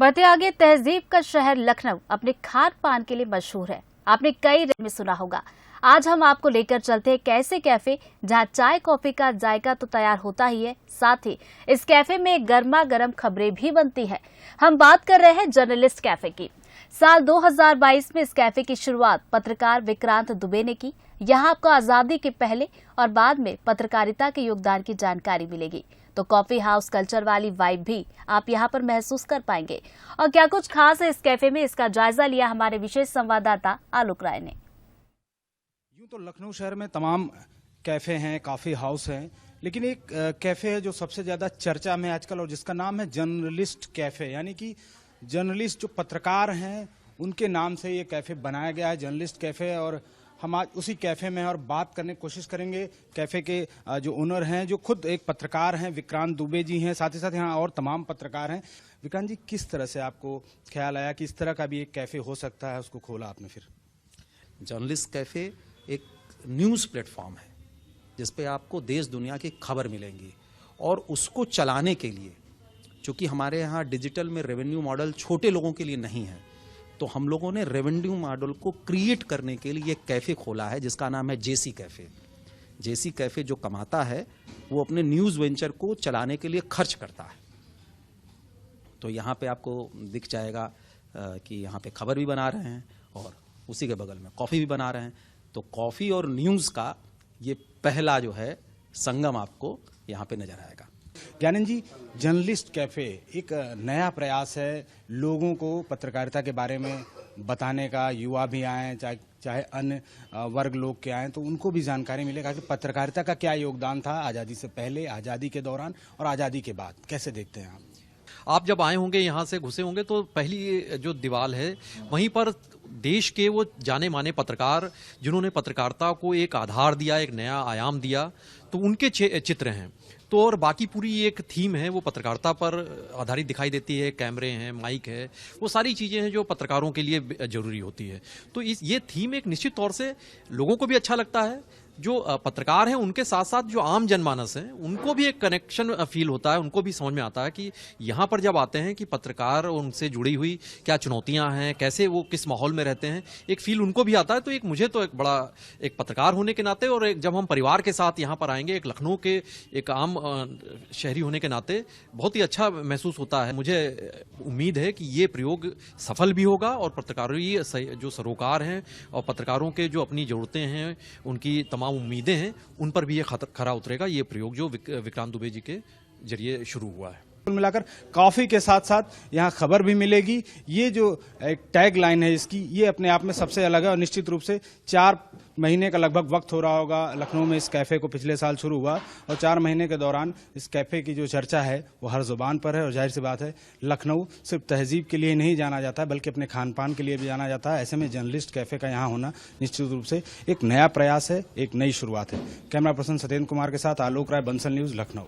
बढ़ते आगे, तहजीब का शहर लखनऊ अपने खान पान के लिए मशहूर है। आपने कई में सुना होगा। आज हम आपको लेकर चलते हैं कैसे कैफे जहां चाय कॉफी का जायका तो तैयार होता ही है, साथ ही इस कैफे में गर्मा गर्म खबरें भी बनती हैं। हम बात कर रहे हैं जर्नलिस्ट कैफे की। साल 2022 में इस कैफे की शुरुआत पत्रकार विक्रांत दुबे ने की। यहाँ आपको आजादी के पहले और बाद में पत्रकारिता के योगदान की जानकारी मिलेगी। तो कॉफी हाउस कल्चर वाली वाइब भी आप यहाँ पर महसूस कर पाएंगे। और क्या कुछ खास है इस कैफे में, इसका जायजा लिया हमारे विशेष संवाददाता आलोक राय ने। यूं तो लखनऊ शहर में तमाम कैफे हैं, कॉफी हाउस हैं, लेकिन एक कैफे है जो सबसे ज्यादा चर्चा में आजकल और जिसका नाम है जर्नलिस्ट कैफे। यानी कि जर्नलिस्ट जो पत्रकार हैं उनके नाम से ये कैफे बनाया गया है, जर्नलिस्ट कैफे। और हम आज उसी कैफे में और बात करने की कोशिश करेंगे। कैफे के जो ओनर हैं, जो खुद एक पत्रकार हैं, विक्रांत दुबे जी हैं, साथ ही साथ यहाँ और तमाम पत्रकार हैं। विक्रांत जी, किस तरह से आपको ख्याल आया कि इस तरह का भी एक कैफे हो सकता है, उसको खोला आपने? फिर जर्नलिस्ट कैफे एक न्यूज़ प्लेटफॉर्म है जिस पे आपको देश दुनिया की खबर मिलेंगी, और उसको चलाने के लिए, चूँकि हमारे यहाँ डिजिटल में रेवेन्यू मॉडल छोटे लोगों के लिए नहीं है, तो हम लोगों ने रेवेन्यू मॉडल को क्रिएट करने के लिए एक कैफ़े खोला है जिसका नाम है जेसी कैफ़े। जेसी कैफ़े जो कमाता है वो अपने न्यूज़ वेंचर को चलाने के लिए खर्च करता है। तो यहाँ पे आपको दिख जाएगा कि यहाँ पे खबर भी बना रहे हैं और उसी के बगल में कॉफ़ी भी बना रहे हैं। तो कॉफ़ी और न्यूज़ का ये पहला जो है संगम आपको यहाँ पे नजर आएगा। ज्ञानंद जी, जर्नलिस्ट कैफे एक नया प्रयास है लोगों को पत्रकारिता के बारे में बताने का। युवा भी आए, चाहे अन्य वर्ग लोग के आए, तो उनको भी जानकारी मिलेगा कि पत्रकारिता का क्या योगदान था आज़ादी से पहले, आज़ादी के दौरान और आज़ादी के बाद। कैसे देखते हैं आप जब आए होंगे, यहाँ से घुसे होंगे, तो पहली जो दीवार है वहीं पर देश के वो जाने माने पत्रकार जिन्होंने पत्रकारिता को एक आधार दिया, एक नया आयाम दिया, तो उनके चित्र हैं। तो और बाकी पूरी एक थीम है वो पत्रकारिता पर आधारित दिखाई देती है। कैमरे हैं, माइक है, वो सारी चीज़ें हैं जो पत्रकारों के लिए जरूरी होती है। तो ये थीम एक निश्चित तौर से लोगों को भी अच्छा लगता है। जो पत्रकार हैं उनके साथ साथ जो आम जनमानस हैं उनको भी एक कनेक्शन फील होता है। उनको भी समझ में आता है कि यहाँ पर जब आते हैं कि पत्रकार उनसे जुड़ी हुई क्या चुनौतियाँ हैं, कैसे वो किस माहौल में रहते हैं, एक फील उनको भी आता है। तो एक मुझे तो एक बड़ा एक पत्रकार होने के नाते और एक जब हम परिवार के साथ यहाँ पर आएंगे, एक लखनऊ के एक आम शहरी होने के नाते बहुत ही अच्छा महसूस होता है। मुझे उम्मीद है कि ये प्रयोग सफल भी होगा और पत्रकारों जो सरोकार हैं और पत्रकारों के जो अपनी ज़रूरतें हैं, उनकी तमाम उम्मीदें हैं, उन पर भी ये खरा उतरेगा। ये प्रयोग जो विक्रांत दुबे जी के जरिए शुरू हुआ है। कुल मिलाकर कॉफी के साथ साथ यहाँ खबर भी मिलेगी। ये जो एक टैग लाइन है इसकी, ये अपने आप में सबसे अलग है। और निश्चित रूप से 4 महीने का लगभग वक्त हो रहा होगा लखनऊ में इस कैफे को। पिछले साल शुरू हुआ और 4 महीने के दौरान इस कैफे की जो चर्चा है वो हर जुबान पर है। और जाहिर सी बात है, लखनऊ सिर्फ तहजीब के लिए नहीं जाना जाता है बल्कि अपने खान पान के लिए भी जाना जाता है। ऐसे में जर्नलिस्ट कैफे का यहाँ होना निश्चित रूप से एक नया प्रयास है, एक नई शुरुआत है। कैमरा पर्सन सत्येंद्र कुमार के साथ आलोक राय, बंसल न्यूज, लखनऊ।